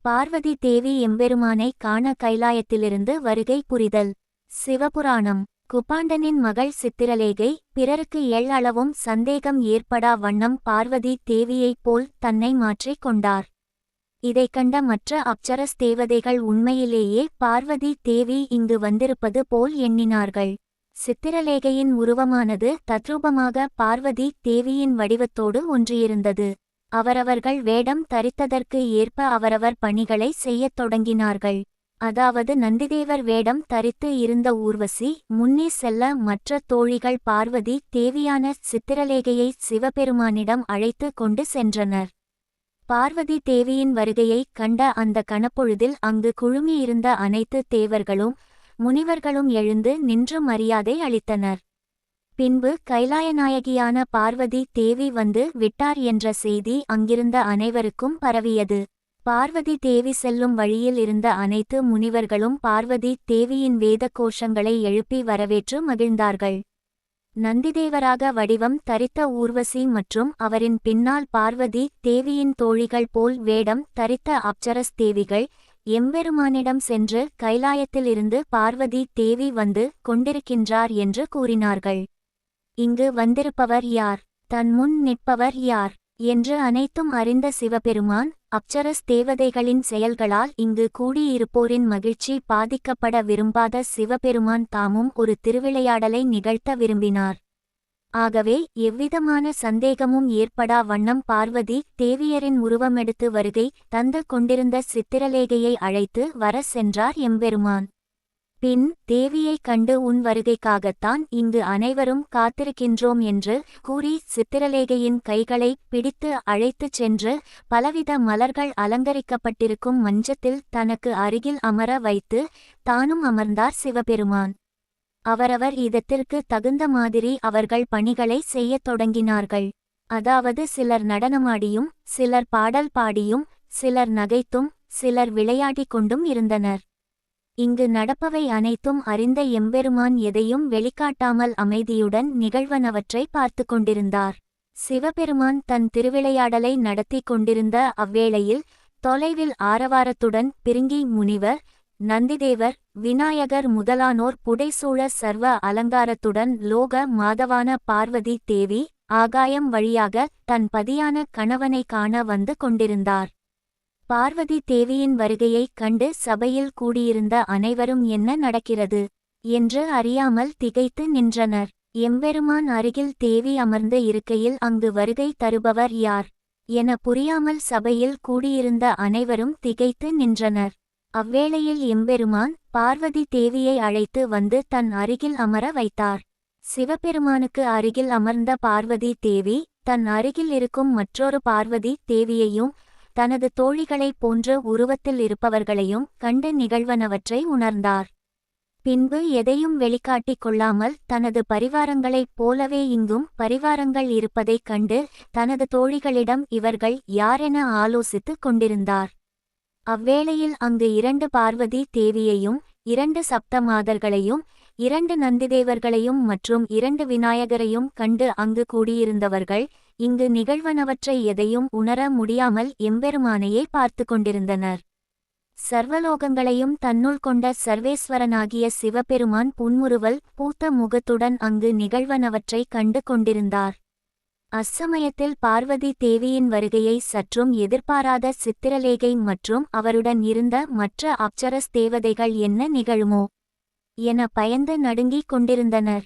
பார்வதி தேவி எம்பெருமானை காண கைலாயத்திலிருந்து வருகை புரிதல். சிவபுராணம். குபாண்டனின் மகள் சித்திரலேகை பிறருக்கு அளவும் சந்தேகம் ஏற்படா வண்ணம் பார்வதி தேவியைப் போல் தன்னை மாற்றிக் கொண்டார். இதைக் கண்ட மற்ற அப்சரஸ் தேவதைகள் உண்மையிலேயே பார்வதி தேவி இங்கு வந்திருப்பது போல் எண்ணினார்கள். சித்திரலேகையின் உருவமானது தத்ரூபமாக பார்வதி தேவியின் வடிவத்தோடு ஒன்றியிருந்தது. அவரவர்கள் வேடம் தரித்ததற்கு ஏற்ப அவரவர் பணிகளை செய்யத் தொடங்கினார்கள். அதாவது நந்திதேவர் வேடம் தரித்து இருந்த ஊர்வசி முன்னே செல்ல மற்ற தோழிகள் பார்வதி தேவியான சித்திரலேகையை சிவபெருமானிடம் அழைத்து கொண்டு சென்றனர். பார்வதி தேவியின் வருகையைக் கண்ட அந்த கணப்பொழுதில் அங்கு குழுமியிருந்த அனைத்து தேவர்களும் முனிவர்களும் எழுந்து நின்று மரியாதை அளித்தனர். பின்பு கைலாயநாயகியான பார்வதி தேவி வந்து விட்டார் என்ற செய்தி அங்கிருந்த அனைவருக்கும் பரவியது. பார்வதி தேவி செல்லும் வழியில் இருந்த அனைத்து முனிவர்களும் பார்வதி தேவியின் வேத கோஷங்களை எழுப்பி வரவேற்று மகிழ்ந்தார்கள். நந்திதேவராக வடிவம் தரித்த ஊர்வசி மற்றும் அவரின் பின்னால் பார்வதி தேவியின் தோழிகள் போல் வேடம் தரித்த அப்சரஸ் தேவிகள் எம்பெருமானிடம் சென்று கைலாயத்திலிருந்து பார்வதி தேவி வந்து கொண்டிருக்கின்றார் என்று கூறினார்கள். இங்கு வந்திருப்பவர் யார், தன் முன் நிற்பவர் யார் என்று அனைத்தும் அறிந்த சிவபெருமான் அப்சரஸ் தேவதைகளின் செயல்களால் இங்கு கூடியிருப்போரின் மகிழ்ச்சி பாதிக்கப்பட விரும்பாத சிவபெருமான் தாமும் ஒரு திருவிளையாடலை நிகழ்த்த விரும்பினார். ஆகவே எவ்விதமான சந்தேகமும் ஏற்படா வண்ணம் பார்வதி தேவியரின் உருவமெடுத்து வருகை தந்து கொண்டிருந்த சித்திரலேகையை அழைத்து வர சென்றார் எம்பெருமான். பின் தேவியைக் கண்டு உன் வருகைக்காகத்தான் இங்கு அனைவரும் காத்திருக்கின்றோம் என்று கூறி சித்திரலேகையின் கைகளை பிடித்து அழைத்துச் சென்று பலவித மலர்கள் அலங்கரிக்கப்பட்டிருக்கும் மஞ்சத்தில் தனக்கு அருகில் அமர வைத்து தானும் அமர்ந்தார் சிவபெருமான். அவரவர் இதத்திற்கு தகுந்த மாதிரி அவர்கள் பணிகளை செய்யத் தொடங்கினார்கள். அதாவது சிலர் நடனமாடியும் சிலர் பாடல் பாடியும் சிலர் நகைத்தும் சிலர் விளையாடிக் கொண்டும் இருந்தனர். இங்கு நடப்பவை அனைத்தும் அறிந்த எம்பெருமான் எதையும் வெளிக்காட்டாமல் அமைதியுடன் நிகழ்வனவற்றை பார்த்து கொண்டிருந்தார். சிவபெருமான் தன் திருவிளையாடலை நடத்தி கொண்டிருந்த அவ்வேளையில் தொலைவில் ஆரவாரத்துடன் பிருங்கி முனிவர், நந்திதேவர், விநாயகர் முதலானோர் புடைசூழ சர்வ அலங்காரத்துடன் லோக மாதவான பார்வதி தேவி ஆகாயம் வழியாக தன் பதியான கணவனை காண வந்து கொண்டிருந்தார். பார்வதி தேவியின் வருகையைக் கண்டு சபையில் கூடியிருந்த அனைவரும் என்ன நடக்கிறது என்று அறியாமல் திகைத்து நின்றனர். எம்பெருமான் அருகில் தேவி அமர்ந்து இருக்கையில் அங்கு வருகை தருபவர் யார் என புரியாமல் சபையில் கூடியிருந்த அனைவரும் திகைத்து நின்றனர். அவ்வேளையில் எம்பெருமான் பார்வதி தேவியை அழைத்து வந்து தன் அருகில் அமர வைத்தார். சிவபெருமானுக்கு அருகில் அமர்ந்த பார்வதி தேவி தன் அருகில் இருக்கும் மற்றொரு பார்வதி தேவியையும் தனது தோழிகளைப் போன்ற உருவத்தில் இருப்பவர்களையும் கண்டு நிகழ்வனவற்றை உணர்ந்தார். பின்பு எதையும் வெளிக்காட்டிக் கொள்ளாமல் தனது பரிவாரங்களைப் போலவே இங்கும் பரிவாரங்கள் இருப்பதைக் கண்டு தனது தோழிகளிடம் இவர்கள் யாரென ஆலோசித்துக் கொண்டிருந்தார். அவ்வேளையில் அங்கு 2 பார்வதி தேவியையும் 2 சப்தமாதர்களையும் 2 நந்திதேவர்களையும் மற்றும் 2 விநாயகரையும் கண்டு அங்கு கூடியிருந்தவர்கள் இங்கு நிகழ்வனவற்றை எதையும் உணர முடியாமல் எம்பெருமானையே பார்த்து கொண்டிருந்தனர். சர்வலோகங்களையும் தன்னுள் கொண்ட சர்வேஸ்வரனாகிய சிவபெருமான் புன்முறுவல் பூத்த முகத்துடன் அங்கு நிகழ்வனவற்றை கண்டு கொண்டிருந்தார். அச்சமயத்தில் பார்வதி தேவியின் வருகையை சற்றும் எதிர்பாராத சித்திரலேகை மற்றும் அவருடன் இருந்த மற்ற அப்சரஸ் தேவதைகள் என்ன நிகழுமோ என பயந்து நடுங்கிக் கொண்டிருந்தனர்.